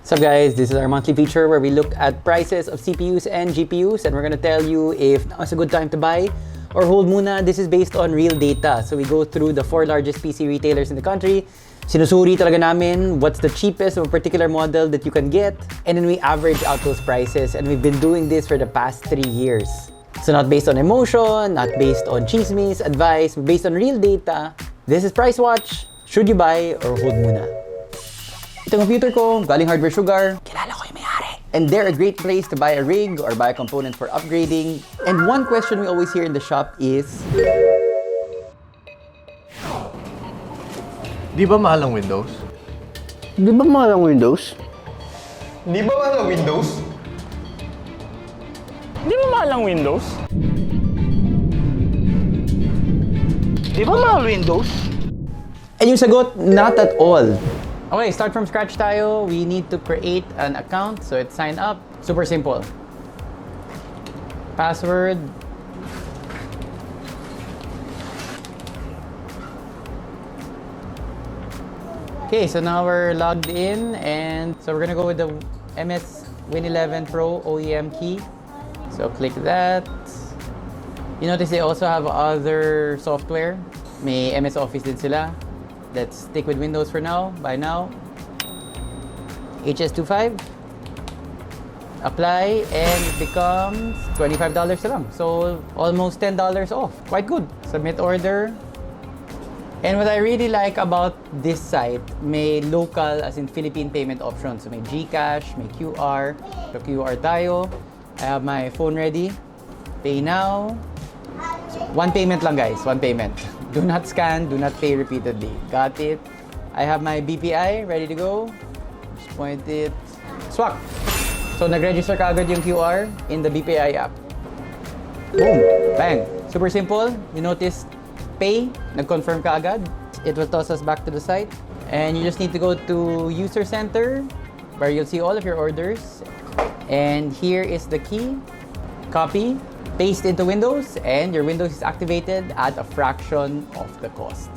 What's up guys, this is our monthly feature where we look at prices of CPUs and GPUs and we're gonna tell you if now is a good time to buy or hold muna. This is based on real data. So we go through the 4 largest PC retailers in the country. Sinusuri talaga namin what's the cheapest of a particular model that you can get, and then we average out those prices, and we've been doing this for the past 3 years. So not based on emotion, not based on chismis, advice, based on real data. This is Pricewatch. Should you buy or hold muna? Ito yung computer ko, galing Hardware Sugar. Kilala ko yung may-ari. And they're a great place to buy a rig or buy a component for upgrading. And one question we always hear in the shop is, Di ba mahal ang Windows? Di ba mahal ang Windows? Di ba mahal ang Windows? Di ba mahal ang Windows? Di ba mahal Windows? and yung sagot, not at all. Okay, start from scratch tayo. We need to create an account. So it's sign up. Super simple. Password. Okay, so now we're logged in, and so we're gonna go with the MS Win 11 Pro OEM key. So click that. You notice they also have other software. May MS Office din sila. Let's stick with Windows for now. Buy now. HS25. Apply, and it becomes $25 na lang. So almost $10 off. Quite good. Submit order. And what I really like about this site, may local, as in Philippine payment options. So may GCash, may QR. So QR tayo. I have my phone ready. Pay now. So, one payment lang guys, one payment. Do not scan, do not pay repeatedly. Got it. I have my BPI ready to go. Just point it. Swak! So nag-register ka agad yung QR in the BPI app. Boom! Bang! Super simple. You notice pay, nag-confirm ka agad. It will toss us back to the site. And you just need to go to User Center where you'll see all of your orders. And here is the key. Copy, paste into Windows, and your Windows is activated at a fraction of the cost.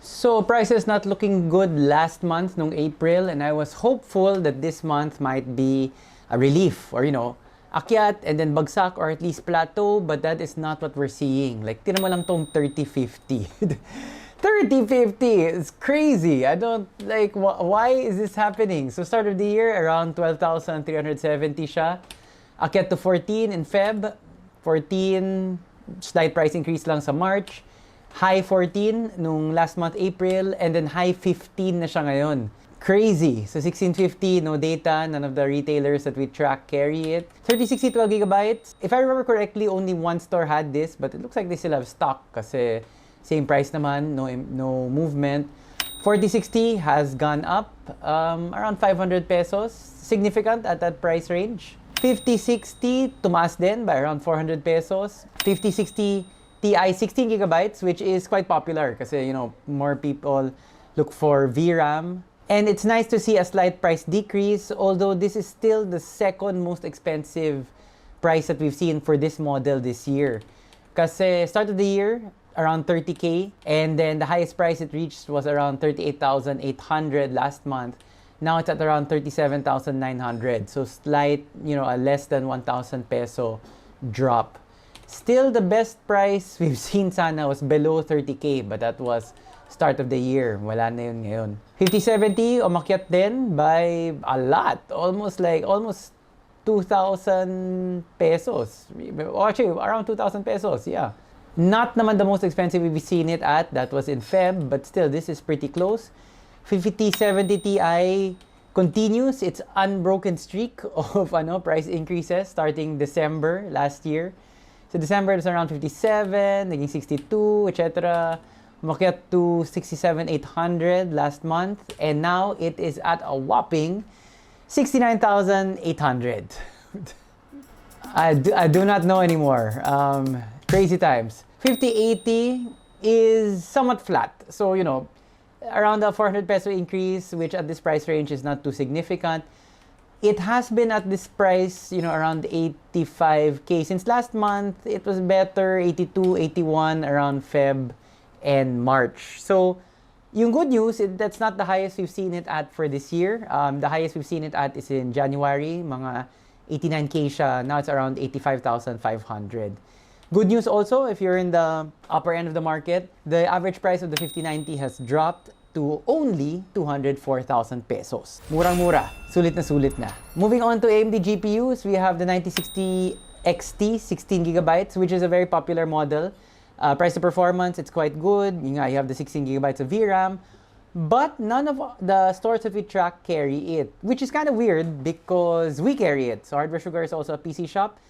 So prices not looking good last month, nung April, and I was hopeful that this month might be a relief, or akyat and then bagsak, or at least plateau, but that is not what we're seeing. Like, tinan mo lang tong 3050. 3050 is crazy. I don't like, why is this happening? So start of the year, around 12,370 siya. Akyat to 14 in Feb. 14, slight price increase lang sa March. High 14 nung last month, April, and then high 15 na siya ngayon. Crazy. So 1650, no data. None of the retailers that we track carry it. 3060 12 gigabytes. If I remember correctly, only one store had this, but it looks like they still have stock kasi same price naman, no movement. 4060 has gone up around 500 pesos. Significant at that price range. 5060 tumaas din by around 400 pesos. 5060 Ti 16 gigabytes, which is quite popular kasi more people look for VRAM. And it's nice to see a slight price decrease, although this is still the second most expensive price that we've seen for this model this year. Kasi start of the year, around 30K, and then the highest price it reached was around 38,800 last month. Now it's at around 37,900. So slight, a less than 1,000 peso drop. Still, the best price we've seen sana was below 30K, but that was start of the year. Wala na yun ngayon. 5070, umakyat din by a lot. Almost 2,000 pesos. Actually, around 2,000 pesos, yeah. Not naman the most expensive we've seen it at. That was in Feb, but still, this is pretty close. 5070 Ti continues its unbroken streak of price increases starting December last year. So December it was around 57, naging 62, etc. Umakyat to 67,800 last month, and now it is at a whopping 69,800. I do not know anymore. Crazy times. 5080 is somewhat flat. So, around a 400 peso increase, which at this price range is not too significant. It has been at this price, around 85K. Since last month, it was better, 82, 81 around Feb and March. So, Yung good news, that's not the highest we've seen it at for this year. The highest we've seen it at is in January, mga 89K siya. Now it's around 85,500. Good news also, if you're in the upper end of the market, the average price of the 5090 has dropped to only 204,000 pesos. Murang-mura. Sulit na. Moving on to AMD GPUs, we have the 9060 XT 16 gigabytes, which is a very popular model. Price to performance, it's quite good. You have the 16 gigabytes of VRAM, but none of the stores that we track carry it, which is kind of weird because we carry it. So Hardware Sugar is also a PC shop.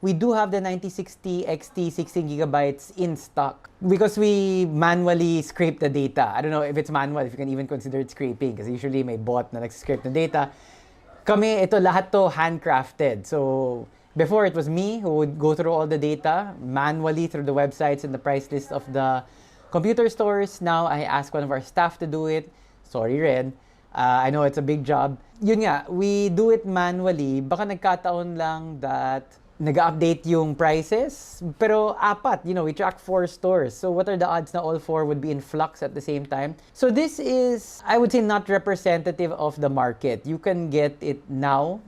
We do have the 9060 XT 16 gigabytes in stock because we manually scrape the data. I don't know if it's manual, if you can even consider it scraping, because usually may bot na nag-scrape the data. Kami, ito lahat to handcrafted. So before, it was me who would go through all the data manually through the websites and the price list of the computer stores. Now, I ask one of our staff to do it. Sorry, Red. I know it's a big job. Yun nga, we do it manually. Baka nagkataon lang that nag-update yung prices. Pero apat, we track 4 stores. So what are the odds na all 4 would be in flux at the same time? So this is, I would say, not representative of the market. You can get it now.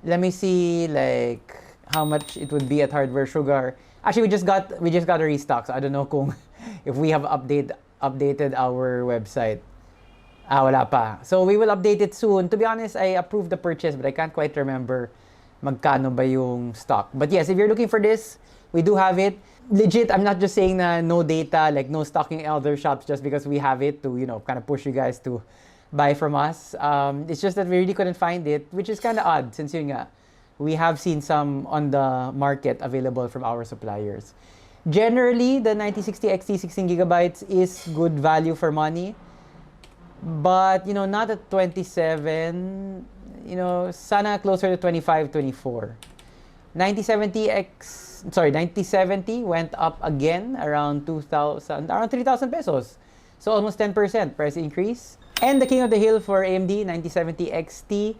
Let me see like how much it would be at Hardware Sugar. Actually, we just got a restock. So I don't know kung if we have updated our website. Wala pa. So we will update it soon. To be honest, I approved the purchase, but I can't quite remember magkano ba yung stock. But yes, if you're looking for this, we do have it. Legit, I'm not just saying na no data, like no stocking in other shops just because we have it to, kind of push you guys to buy from us. It's just that we really couldn't find it, which is kind of odd since yun nga, we have seen some on the market available from our suppliers. Generally, the 9060 XT 16 gigabytes is good value for money. But, not at 27, sana closer to 25, 24. 9070 went up again around 3,000 pesos. So almost 10% price increase. And the king of the hill for AMD 9070 XT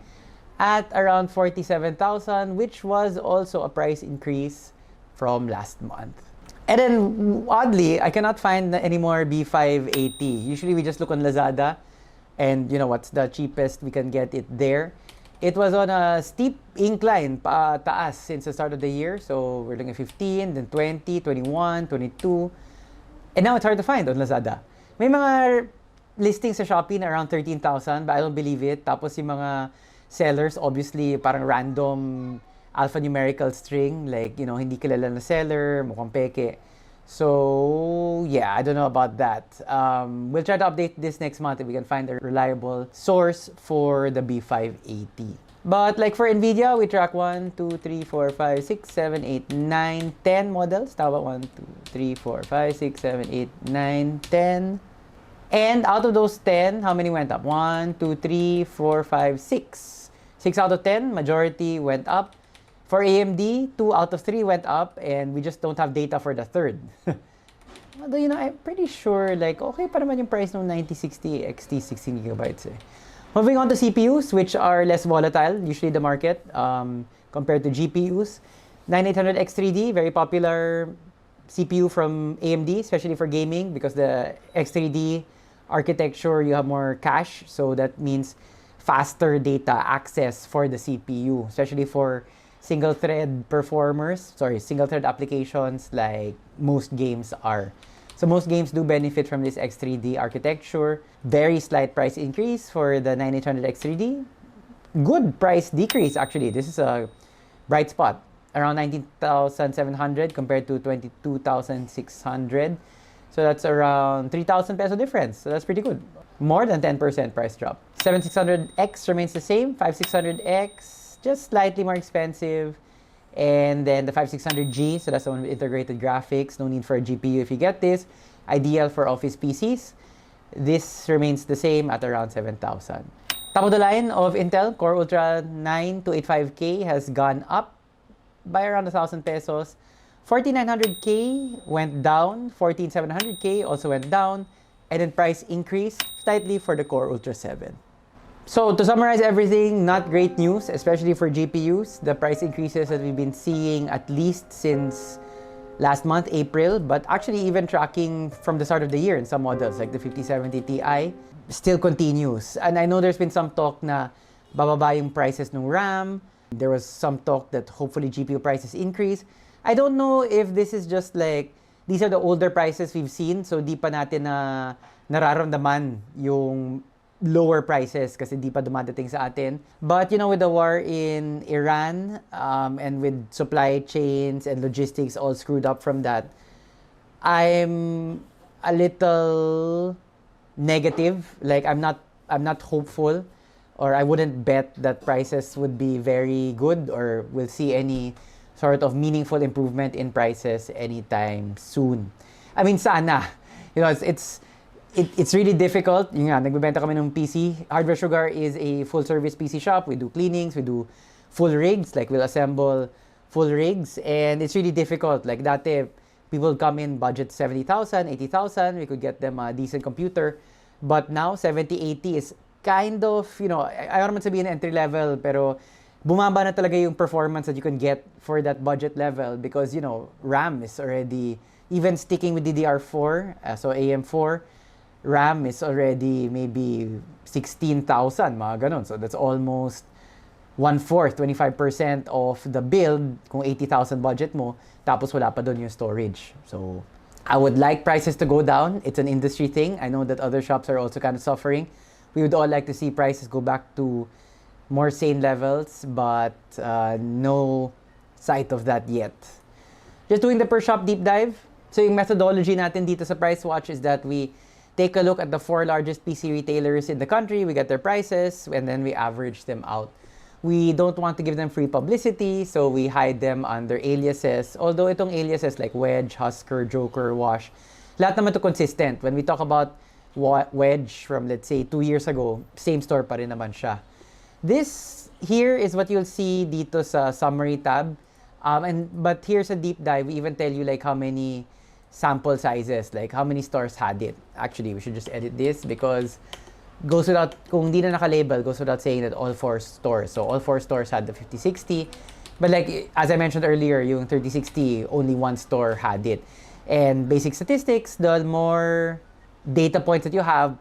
at around 47,000, which was also a price increase from last month. And then, oddly, I cannot find any more B580. Usually, we just look on Lazada and, what's the cheapest we can get it there. It was on a steep incline, taas, since the start of the year. So, we're looking at 15, then 20, 21, 22. And now, it's hard to find on Lazada. May mga listings sa Shopee na around 13,000, but I don't believe it. Tapos yung mga sellers, obviously, parang random alphanumerical string, like, hindi kilala na seller, mukhang peke. So, yeah, I don't know about that. We'll try to update this next month if we can find a reliable source for the B580. But like for Nvidia, we track 1, 2, 3, 4, 5, 6, 7, 8, 9, 10 models. Tama, 1, 2, 3, 4, 5, 6, 7, 8, 9, 10. And out of those 10, how many went up? 1, 2, 3, 4, 5, 6. 6 out of 10, majority went up. For AMD, 2 out of 3 went up, and we just don't have data for the third. Although, I'm pretty sure, okay pa naman yung price ng 9060 XT 16 gigabytes eh. Moving on to CPUs, which are less volatile, usually the market, compared to GPUs. 9800X3D, very popular CPU from AMD, especially for gaming, because the X3D architecture, you have more cache, so that means faster data access for the CPU, especially for single-thread applications like most games are. So most games do benefit from this X3D architecture. Very slight price increase for the 9800X3D. Good price decrease, actually. This is a bright spot. Around 19,700 compared to 22,600. So that's around 3,000 peso difference. So that's pretty good. More than 10% price drop. 7600X remains the same. 5600X, just slightly more expensive. And then the 5600G, so that's the one with integrated graphics. No need for a GPU if you get this. Ideal for office PCs. This remains the same at around 7,000. Top of the line of Intel Core Ultra 9285K has gone up by around 1,000 pesos. 4900K went down. 14700K also went down. And then price increase slightly for the Core Ultra 7. So to summarize everything, not great news, especially for GPUs. The price increases that we've been seeing at least since last month, April, but actually even tracking from the start of the year in some models like the 5070 Ti still continues. And I know there's been some talk na bababa yung prices ng RAM. There was some talk that hopefully GPU prices increase. I don't know if this is just like, these are the older prices we've seen, so di pa natin na nararamdaman yung lower prices kasi di pa dumadating sa atin. But you know, with the war in Iran and with supply chains and logistics all screwed up from that, I'm a little negative. Like I'm not hopeful, or I wouldn't bet that prices would be very good or will see any sort of meaningful improvement in prices anytime soon. I mean, sana. You know, it's really difficult. Yung nga, nagbebenta kami ng PC. Hardware Sugar is a full-service PC shop. We do cleanings, we do full rigs, like we'll assemble full rigs, and it's really difficult. Like dati, people come in budget 70,000, 80,000, we could get them a decent computer. But now, 70, 80 is kind of, you know, ayaw naman sabihin entry level, pero bumaba na talaga yung performance that you can get for that budget level because, you know, RAM is already, even sticking with DDR4, so AM4, RAM is already maybe 16,000, mga ganun. So that's almost 1/4, 25% of the build kung 80,000 budget mo, tapos wala pa doon yung storage. So I would like prices to go down. It's an industry thing. I know that other shops are also kind of suffering. We would all like to see prices go back to more sane levels, but no sight of that yet. Just doing the per shop deep dive. So yung methodology natin dito sa Pricewatch is that we take a look at the 4 largest PC retailers in the country, we get their prices, and then we average them out. We don't want to give them free publicity, so we hide them under aliases. Although itong aliases like Wedge, Husker, Joker, Wash, lahat naman to consistent. When we talk about Wedge from, let's say, 2 years ago, same store pa rin naman siya. This here is what you'll see dito sa summary tab. But here's a deep dive. We even tell you like how many sample sizes, like how many stores had it. Actually, we should just edit this because goes without, kung di na nakalabel, goes without saying that all 4 stores. So all 4 stores had the 5060. But like, as I mentioned earlier, yung 3060, only 1 store had it. And basic statistics, the more data points that you have,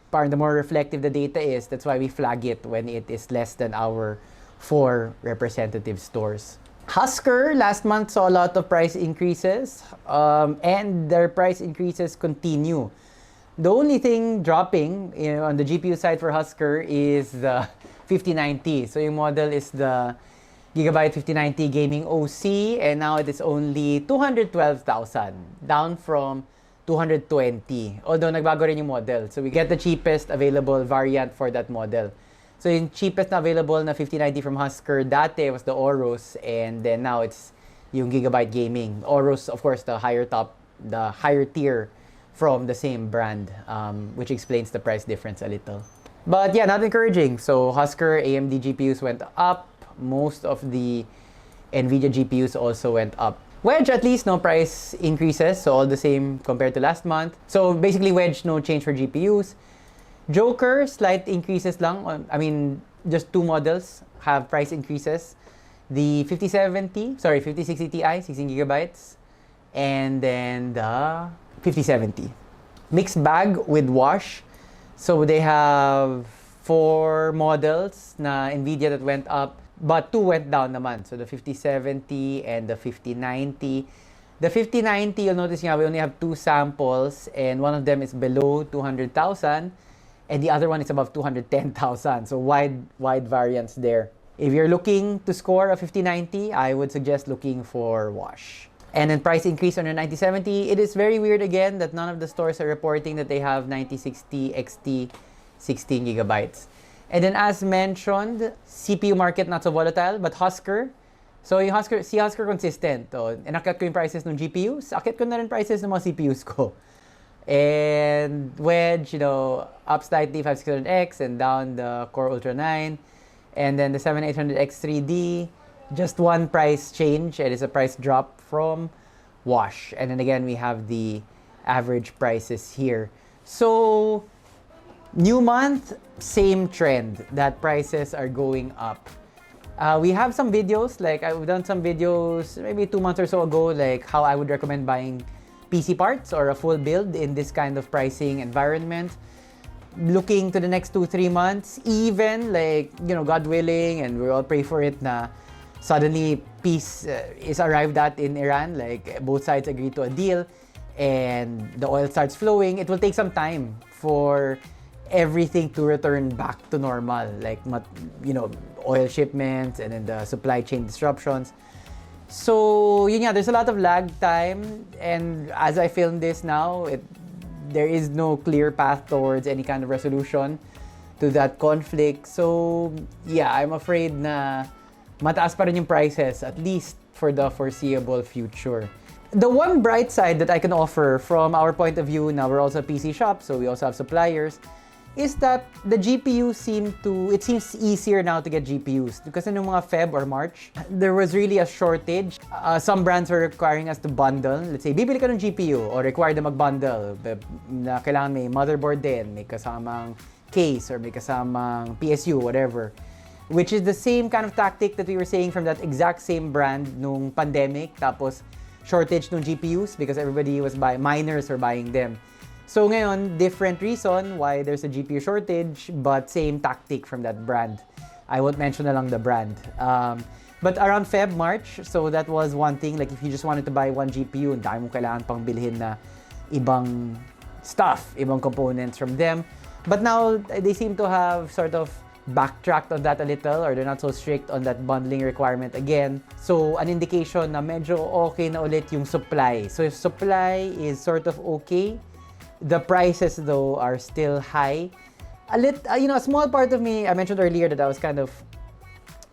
the more reflective the data is. That's why we flag it when it is less than our 4 representative stores. Husker last month saw a lot of price increases, and their price increases continue. The only thing dropping, you know, on the GPU side for Husker is the 5090. So yung model is the Gigabyte 5090 Gaming OC, and now it is only 212,000, down from 220. Although nagbago rin yung model. So we get the cheapest available variant for that model. So yung cheapest na available na 5090 from Husker dati was the Oros, and then now it's yung Gigabyte Gaming. Oros, of course, the higher tier from the same brand, which explains the price difference a little. But yeah, not encouraging. So Husker AMD GPUs went up. Most of the Nvidia GPUs also went up. Wedge, at least, no price increases, so all the same compared to last month. So basically, Wedge, no change for GPUs. Joker, slight increases lang. I mean, just 2 models have price increases. The 5060 Ti, 16 gigabytes, and then the 5070. Mixed bag with Wash. So they have 4 models na Nvidia that went up, but 2 went down naman. So the 5070 and the 5090. The 5090, you'll notice nga, we only have 2 samples, and one of them is below 200,000. And the other one is above 210,000. So wide variance there. If you're looking to score a 5090, I would suggest looking for Wash. And then price increase on your 9070. It is very weird again that none of the stores are reporting that they have 9060 XT 16 gigabytes. And then as mentioned, CPU market not so volatile, but Husker. So yung Husker consistent. Inakyat ko yung prices ng GPUs. Akyat ko na rin prices ng mga CPUs ko. And Wedge, you know, up slightly 5600X and down the Core Ultra 9. And then the 7800X 3D, just one price change. It is a price drop from Wash. And then again, we have the average prices here. So, new month, same trend that prices are going up. We have some videos, like I've done some videos maybe 2 months or so ago, like how I would recommend buying PC parts or a full build in this kind of pricing environment. Looking to the next 2-3 months, even like, God willing, and we all pray for it na suddenly peace is arrived at in Iran, like both sides agree to a deal and the oil starts flowing, it will take some time for everything to return back to normal, like oil shipments and then the supply chain disruptions. So yun nga, there's a lot of lag time, and as I film this now, there is no clear path towards any kind of resolution to that conflict. So yeah, I'm afraid na mataas pa rin yung prices, at least for the foreseeable future. The one bright side that I can offer from our point of view, now we're also a PC shop, so we also have suppliers, is that the GPU it seems easier now to get GPUs. Because in mga Feb or March, there was really a shortage. Some brands were requiring us to bundle. Let's say, bibili ka ng GPU or required na mag-bundle. Na kailangan may motherboard din, may kasamang case, or may kasamang PSU, whatever. Which is the same kind of tactic that we were saying from that exact same brand nung pandemic. Tapos, shortage ng GPUs because everybody was miners were buying them. So ngayon, different reason why there's a GPU shortage, but same tactic from that brand. I won't mention na lang the brand. But around Feb, March, so that was one thing. Like if you just wanted to buy one GPU, ang dami mo kailangan pang bilhin na ibang stuff, ibang components from them. But now, they seem to have sort of backtracked on that a little, or they're not so strict on that bundling requirement again. So, an indication na medyo okay na ulit yung supply. So, if supply is sort of okay, the prices though are still high. A small part of me, I mentioned earlier that I was kind of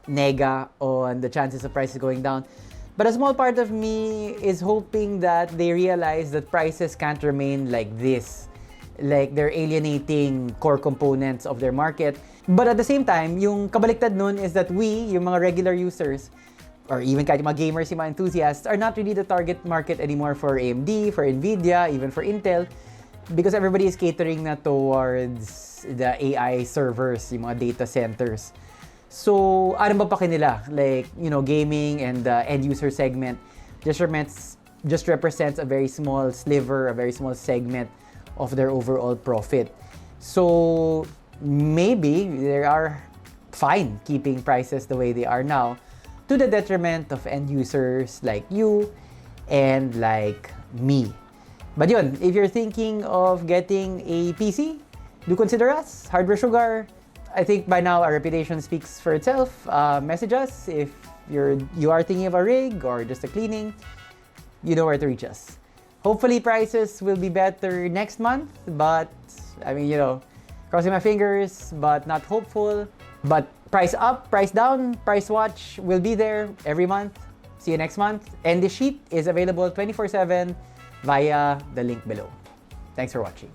nega on the chances of prices going down. But a small part of me is hoping that they realize that prices can't remain like this. Like they're alienating core components of their market. But at the same time, yung kabaliktad nun is that we, yung mga regular users, or even kahit mga gamers, yung mga enthusiasts, are not really the target market anymore for AMD, for Nvidia, even for Intel, because everybody is catering na towards the AI servers, yung mga data centers. So, ano ba pa kanila? Like, gaming and the end user segment just represents a very small sliver, a very small segment of their overall profit. So, maybe they are fine keeping prices the way they are now to the detriment of end users like you and like me. But yun, if you're thinking of getting a PC, do consider us, Hardware Sugar. I think by now our reputation speaks for itself. Message us if you are thinking of a rig or just a cleaning. You know where to reach us. Hopefully prices will be better next month, but crossing my fingers, but not hopeful. But price up, price down, Pricewatch will be there every month. See you next month. And the sheet is available 24/7 via the link below. Thanks for watching.